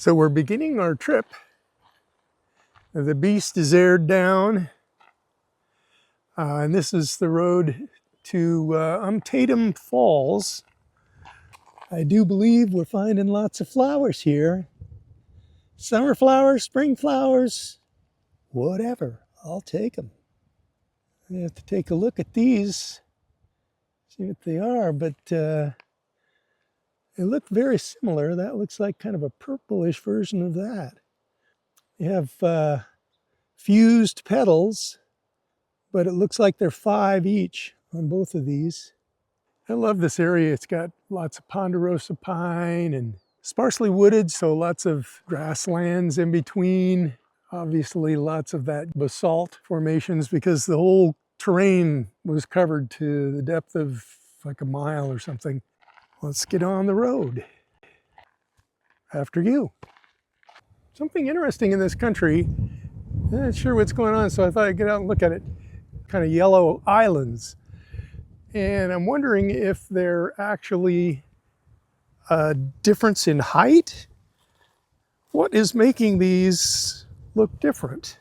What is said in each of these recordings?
So we're beginning our trip. The beast is aired down, and this is the road to Tatum Falls. I do believe we're finding lots of flowers here. Summer flowers, spring flowers, whatever, I'll take them. I have to take a look at these, see what they are, but they look very similar. That looks like kind of a purplish version of that. They have fused petals, but it looks like they're 5 each on both of these. I love this area. It's got lots of Ponderosa Pine and sparsely wooded, so lots of grasslands in between. Obviously lots of that basalt formations because the whole terrain was covered to the depth of like a mile or something. Let's get on the road. After you. Something interesting in this country, I'm not sure what's going on, so I thought I'd get out and look at it. Kind of yellow islands. And I'm wondering if they're actually a difference in height. What is making these look different?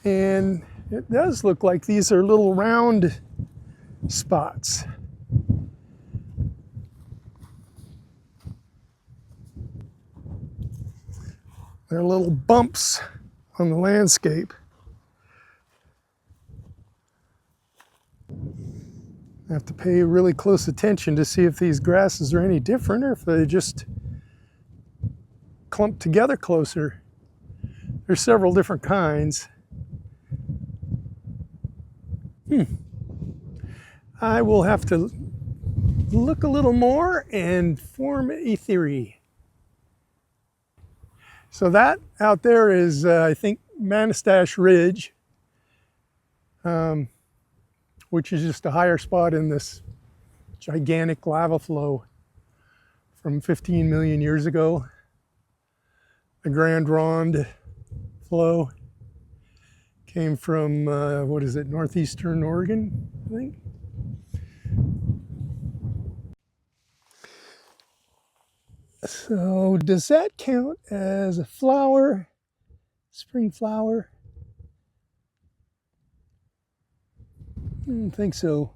And it does look like these are little round spots. They're little bumps on the landscape. I have to pay really close attention to see if these grasses are any different or if they just clump together closer. There's several different kinds. I will have to look a little more and form a theory. So that out there is, I think, Manastash Ridge, which is just a higher spot in this gigantic lava flow from 15 million years ago. The Grand Ronde flow came from, what is it, northeastern Oregon, I think? So does that count as a flower, spring flower? I don't think so.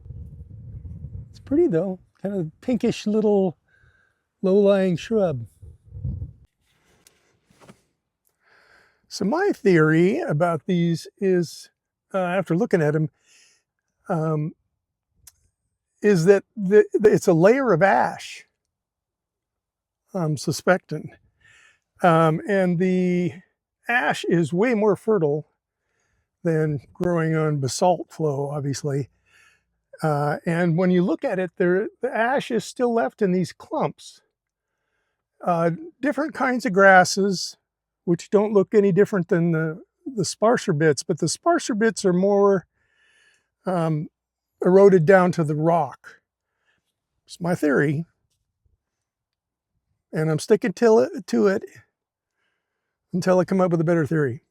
It's pretty though, kind of pinkish little low-lying shrub. So my theory about these is, after looking at them, is that it's a layer of ash, I'm suspecting. And the ash is way more fertile than growing on basalt flow, obviously. And when you look at it, the ash is still left in these clumps. Different kinds of grasses, which don't look any different than the sparser bits, but the sparser bits are more eroded down to the rock. It's my theory. And I'm sticking to it until I come up with a better theory.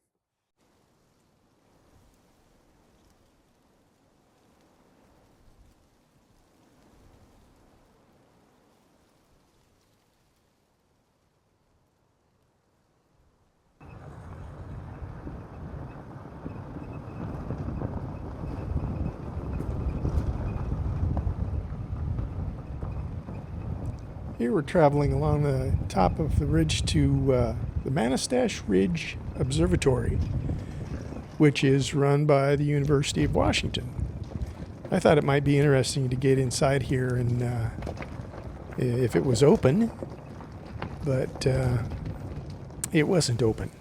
Here we're traveling along the top of the ridge to the Manastash Ridge Observatory, which is run by the University of Washington. I thought it might be interesting to get inside here and if it was open, but it wasn't open.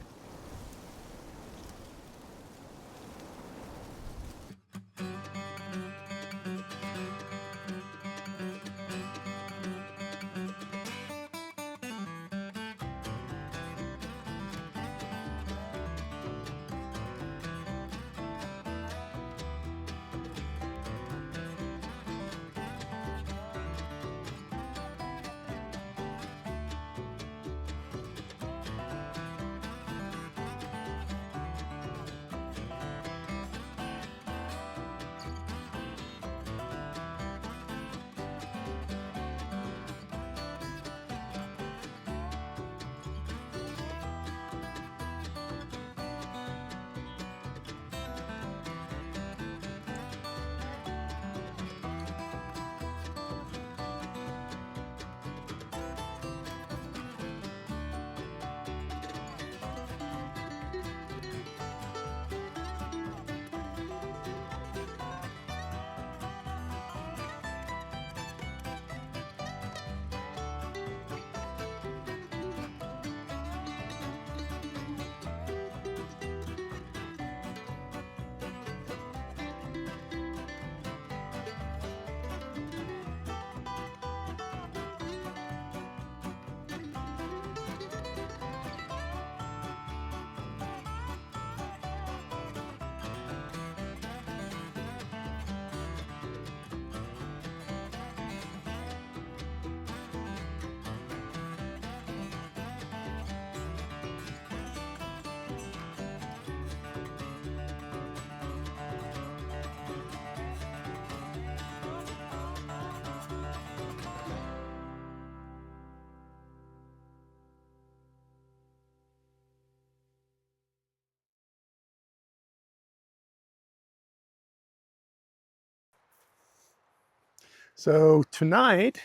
So tonight,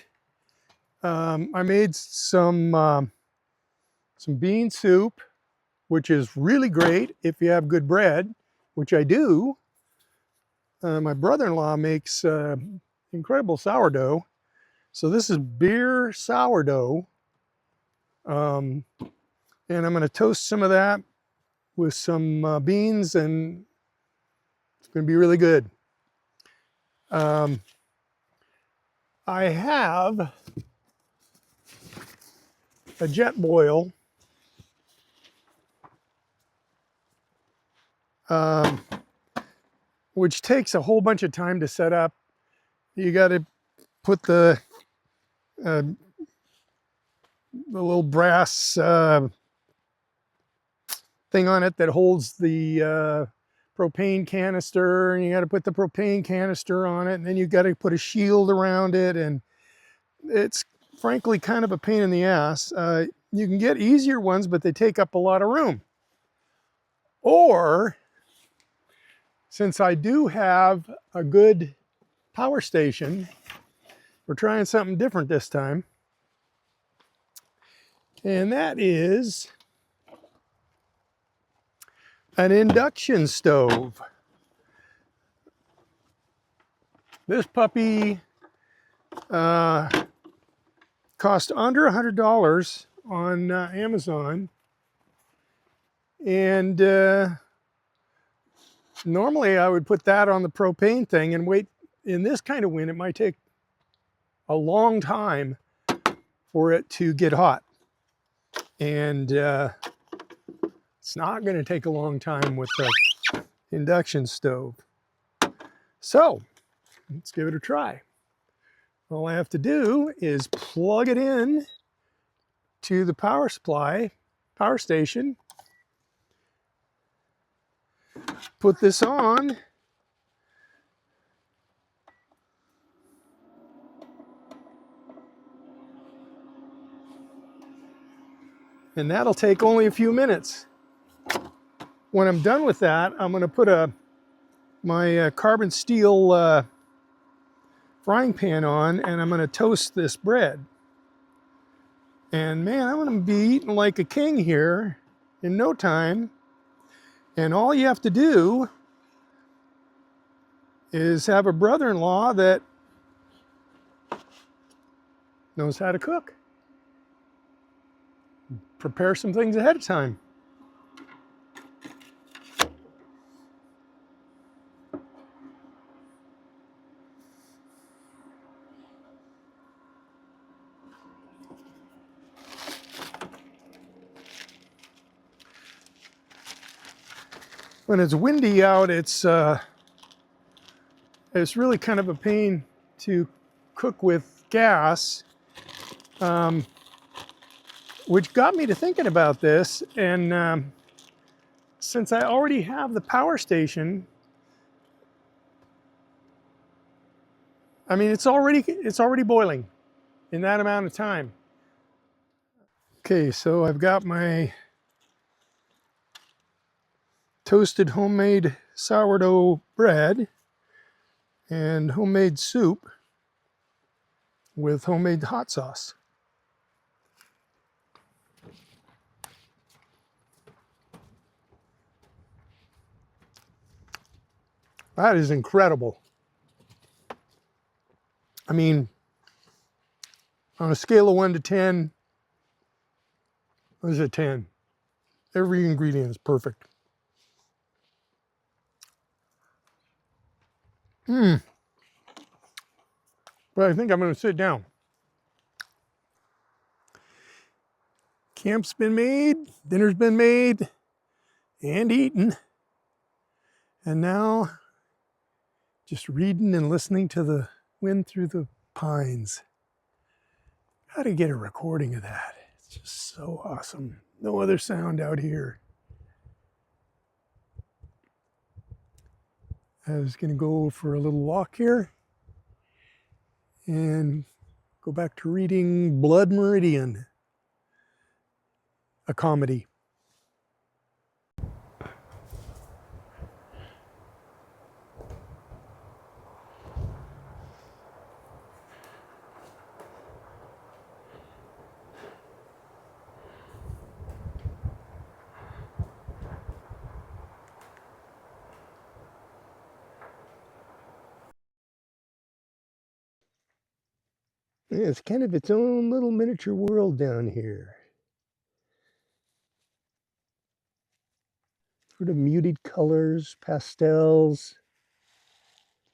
I made some bean soup, which is really great if you have good bread, which I do. My brother-in-law makes incredible sourdough. So this is beer sourdough. And I'm going to toast some of that with some beans, and it's going to be really good. I have a jet boil. Which takes a whole bunch of time to set up. You got to put the little brass thing on it that holds the propane canister, and you got to put the propane canister on it, and then you got to put a shield around it, and it's frankly kind of a pain in the ass. You can get easier ones, but they take up a lot of room. Or, since I do have a good power station, we're trying something different this time. And that is an induction stove. This puppy cost under $100 on Amazon. And normally I would put that on the propane thing and wait. In this kind of wind, it might take a long time for it to get hot. And it's not going to take a long time with the induction stove. So let's give it a try. All I have to do is plug it in to the power supply, power station, put this on, and that'll take only a few minutes. When I'm done with that, I'm going to put my carbon steel frying pan on, and I'm going to toast this bread. And man, I'm going to be eating like a king here in no time. And all you have to do is have a brother-in-law that knows how to cook. Prepare some things ahead of time. When it's windy out, it's really kind of a pain to cook with gas, which got me to thinking about this. And since I already have the power station, I mean, it's already boiling in that amount of time. Okay, so I've got my toasted homemade sourdough bread and homemade soup with homemade hot sauce. That is incredible. I mean, on a scale of 1 to 10, what is a 10? Every ingredient is perfect. But I think I'm going to sit down. Camp's been made, dinner's been made and eaten. And now just reading and listening to the wind through the pines. Got to get a recording of that. It's just so awesome. No other sound out here. I was going to go for a little walk here and go back to reading Blood Meridian, a comedy. It's kind of its own little miniature world down here. Sort of muted colors, pastels.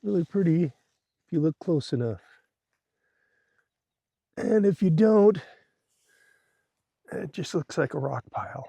Really pretty if you look close enough. And if you don't, it just looks like a rock pile.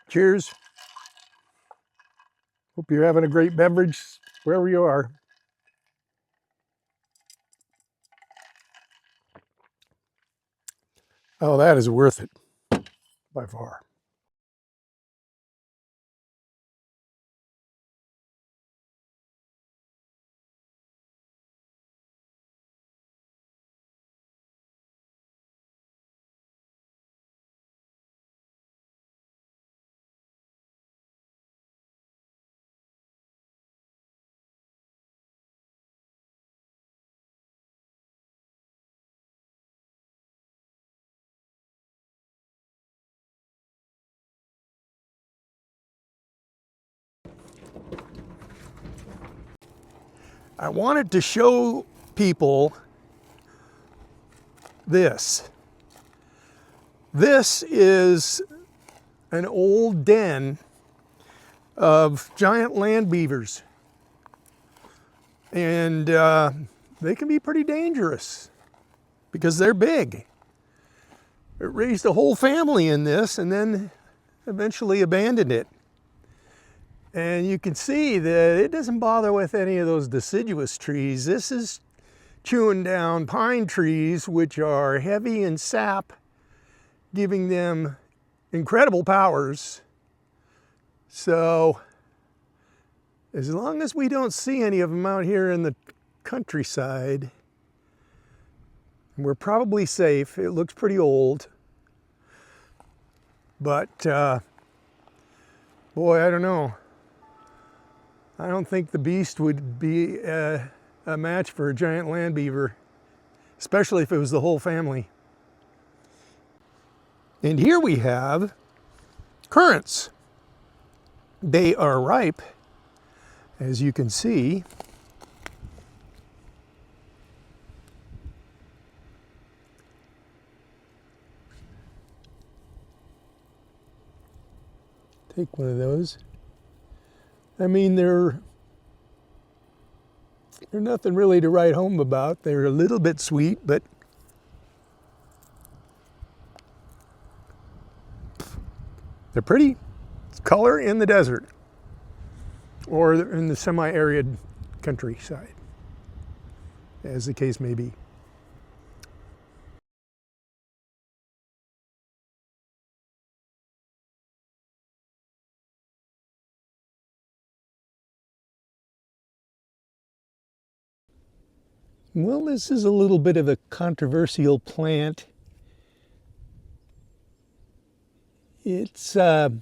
Cheers. Hope you're having a great beverage wherever you are. Oh, that is worth it by far. I wanted to show people this. This is an old den of giant land beavers. And they can be pretty dangerous because they're big. It raised a whole family in this and then eventually abandoned it. And you can see that it doesn't bother with any of those deciduous trees. This is chewing down pine trees, which are heavy in sap, giving them incredible powers. So as long as we don't see any of them out here in the countryside, we're probably safe. It looks pretty old. But boy, I don't know. I don't think the beast would be a match for a giant land beaver, especially if it was the whole family. And here we have currants. They are ripe, as you can see. Take one of those. I mean, they're nothing really to write home about. They're a little bit sweet, but they're pretty. It's color in the desert or in the semi-arid countryside, as the case may be. Well, this is a little bit of a controversial plant. It's, well,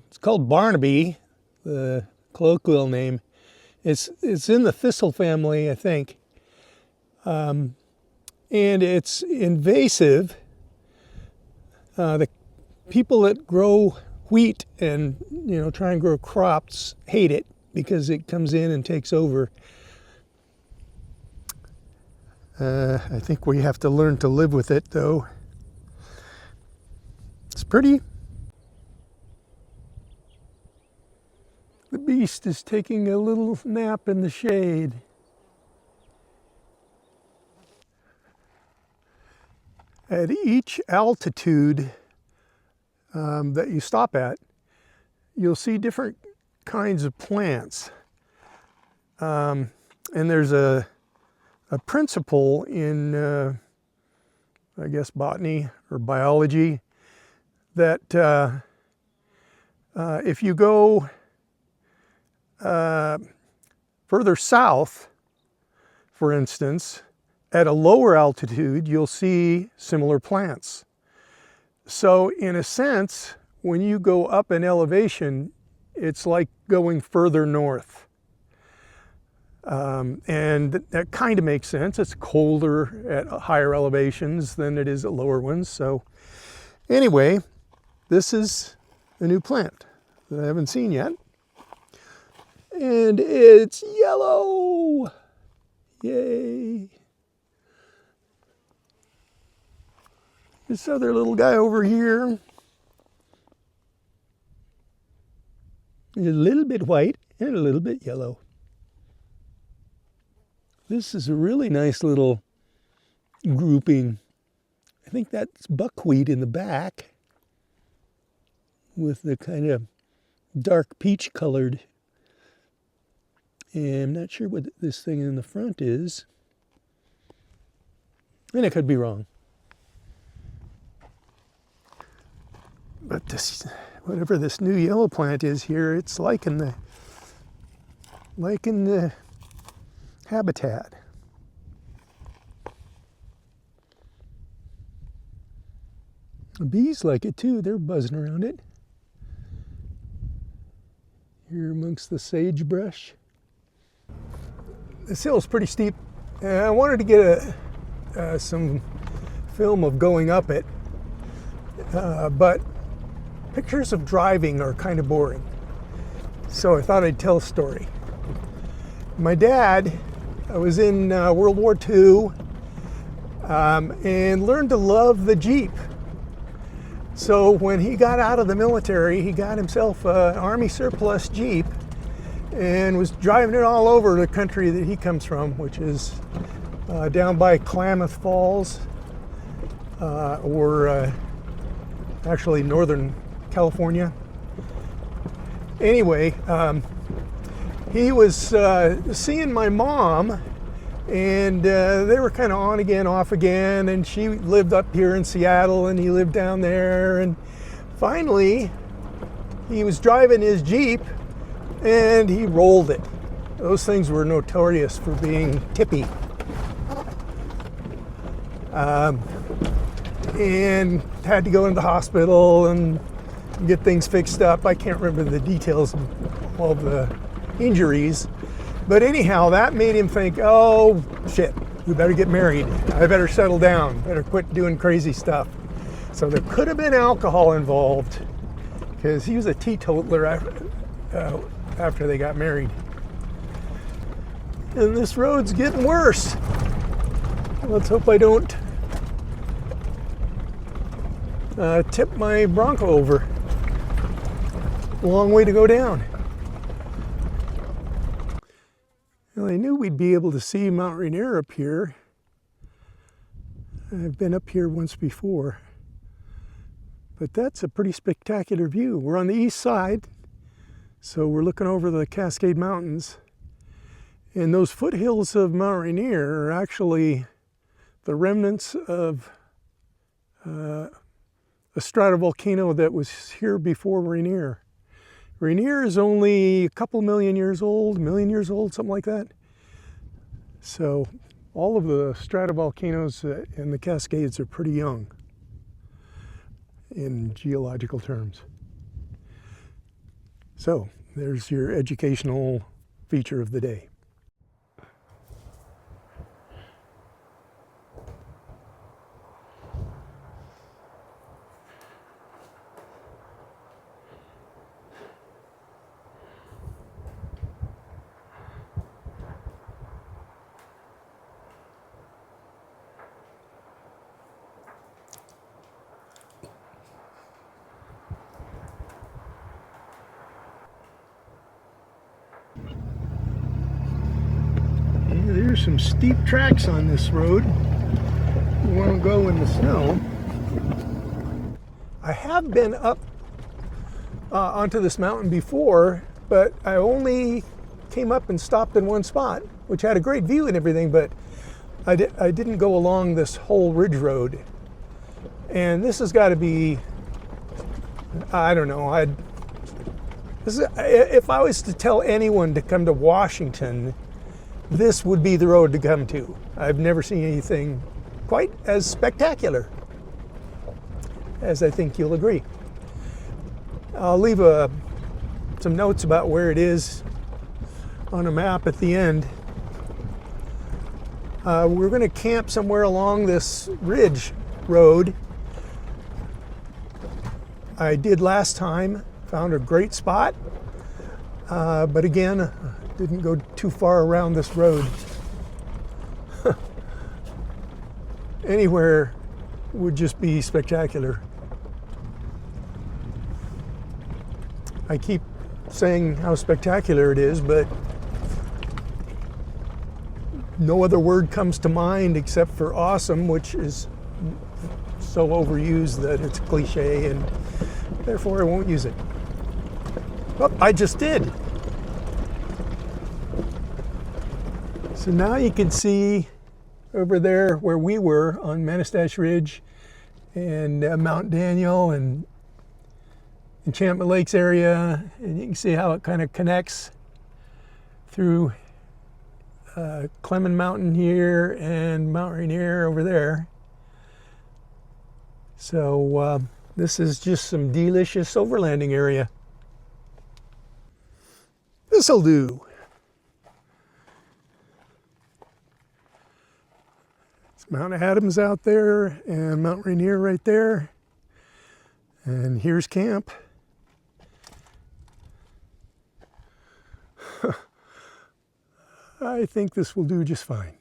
it's called Barnaby, the colloquial name. It's in the thistle family, I think. And it's invasive. The people that grow wheat and, try and grow crops hate it because it comes in and takes over. I think we have to learn to live with it, though. It's pretty. The beast is taking a little nap in the shade. At each altitude that you stop at, you'll see different kinds of plants. And there's a principle in, I guess, botany or biology that if you go further south for instance, at a lower altitude, you'll see similar plants. So in a sense, when you go up in elevation, it's like going further north. And that kind of makes sense. It's colder at higher elevations than it is at lower ones. So anyway, this is a new plant that I haven't seen yet. And it's yellow. Yay. This other little guy over here is a little bit white and a little bit yellow. This is a really nice little grouping. I think that's buckwheat in the back with the kind of dark peach colored. And I'm not sure what this thing in the front is. And I could be wrong. But this, whatever this new yellow plant is here, it's liking the habitat. The bees like it too. They're buzzing around it. Here amongst the sagebrush. This hill is pretty steep, and I wanted to get some film of going up it, but pictures of driving are kind of boring. So I thought I'd tell a story. My dad was in World War II and learned to love the Jeep. So when he got out of the military, he got himself an Army surplus Jeep and was driving it all over the country that he comes from, which is down by Klamath Falls, or actually Northern California. Anyway, he was seeing my mom, and they were kind of on again, off again, and she lived up here in Seattle and he lived down there, and finally he was driving his Jeep and he rolled it. Those things were notorious for being tippy. And had to go into the hospital and get things fixed up. I can't remember the details of all the injuries. But anyhow, that made him think, oh shit, we better get married. I better settle down, better quit doing crazy stuff. So there could have been alcohol involved, because he was a teetotaler after they got married. And this road's getting worse. Let's hope I don't tip my Bronco over. A long way to go down. Well, I knew we'd be able to see Mount Rainier up here. I've been up here once before. But that's a pretty spectacular view. We're on the east side, so we're looking over the Cascade Mountains. And those foothills of Mount Rainier are actually the remnants of a stratovolcano that was here before Rainier. Rainier is only a couple million years old, something like that. So all of the stratovolcanoes in the Cascades are pretty young in geological terms. So there's your educational feature of the day. There's some steep tracks on this road. You want to go in the snow. I have been up onto this mountain before, but I only came up and stopped in one spot, which had a great view and everything, but I didn't go along this whole ridge road. And this has got to be, I don't know, if I was to tell anyone to come to Washington this would be the road to come to. I've never seen anything quite as spectacular, as I think you'll agree. I'll leave some notes about where it is on a map at the end. We're going to camp somewhere along this ridge road. I did last time, found a great spot, but again, didn't go too far around this road. Anywhere would just be spectacular. I keep saying how spectacular it is, but no other word comes to mind except for awesome, which is so overused that it's cliche, and therefore I won't use it. Oh, I just did. So now you can see over there where we were on Manastash Ridge and Mount Daniel and Enchantment Lakes area, and you can see how it kind of connects through Cleman Mountain here and Mount Rainier over there. So this is just some delicious overlanding area. This'll do. It's Mount Adams out there and Mount Rainier right there. And here's camp. I think this will do just fine.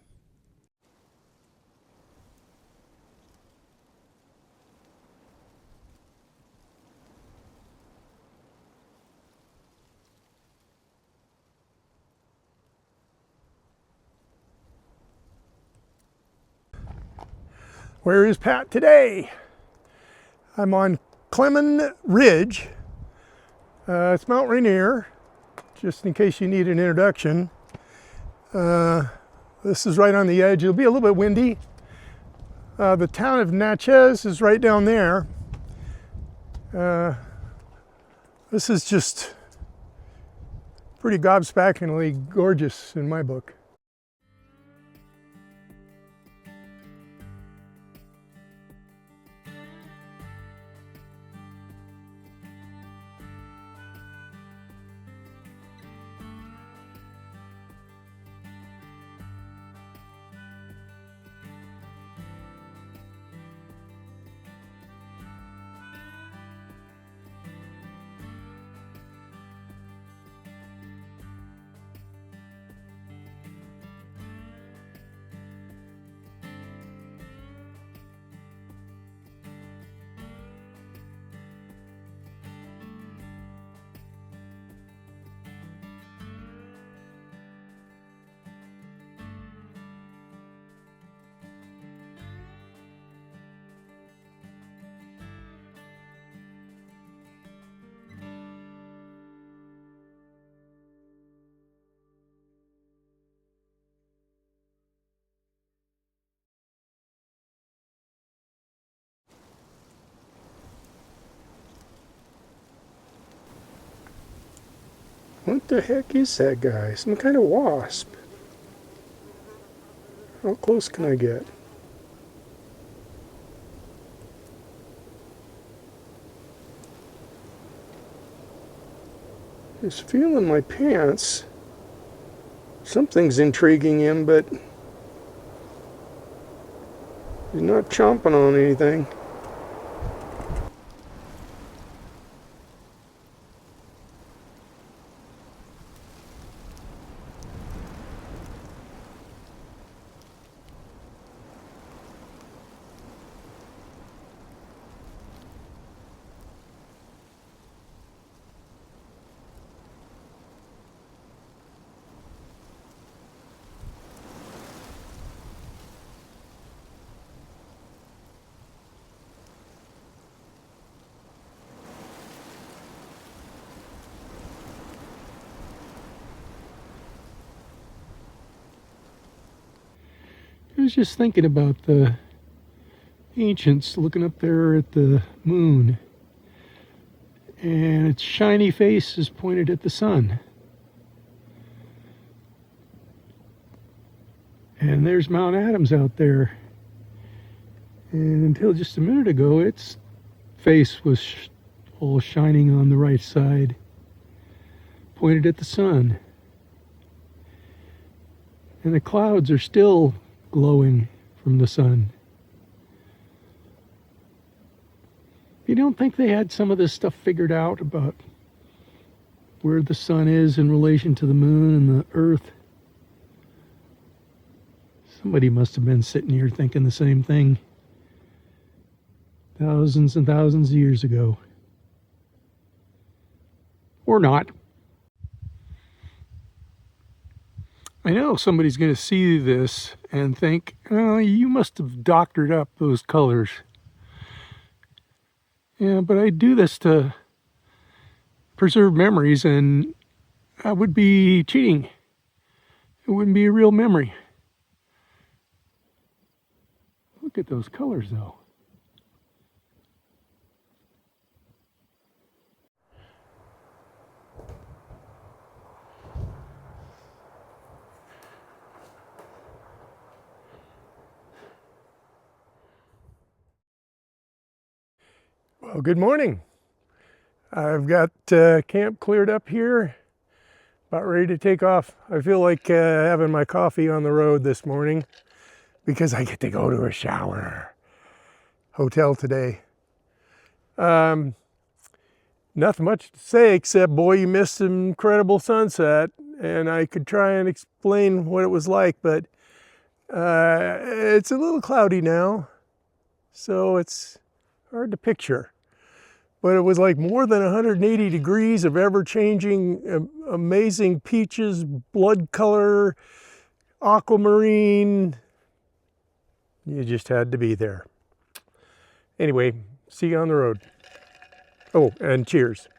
Where is Pat today? I'm on Cleman Ridge. It's Mount Rainier, just in case you need an introduction. This is right on the edge. It'll be a little bit windy. The town of Natchez is right down there. This is just pretty gobsmackingly gorgeous in my book. What the heck is that guy? Some kind of wasp. How close can I get? Just feeling my pants. Something's intriguing him, but he's not chomping on anything. I was just thinking about the ancients looking up there at the moon, and its shiny face is pointed at the sun. And there's Mount Adams out there. And until just a minute ago, its face was all shining on the right side, pointed at the sun. And the clouds are still glowing from the sun. You don't think they had some of this stuff figured out about where the sun is in relation to the moon and the earth? Somebody must have been sitting here thinking the same thing thousands and thousands of years ago. Or not. I know somebody's going to see this and think, oh, you must have doctored up those colors. Yeah, but I do this to preserve memories, and I would be cheating. It wouldn't be a real memory. Look at those colors, though. Well, good morning. I've got camp cleared up here, about ready to take off. I feel like having my coffee on the road this morning because I get to go to a shower. Hotel today. Nothing much to say except, boy, you missed an incredible sunset, and I could try and explain what it was like, but it's a little cloudy now, so it's hard to picture. But it was like more than 180 degrees of ever-changing, amazing peaches, blood color, aquamarine. You just had to be there. Anyway, see you on the road. Oh, and cheers.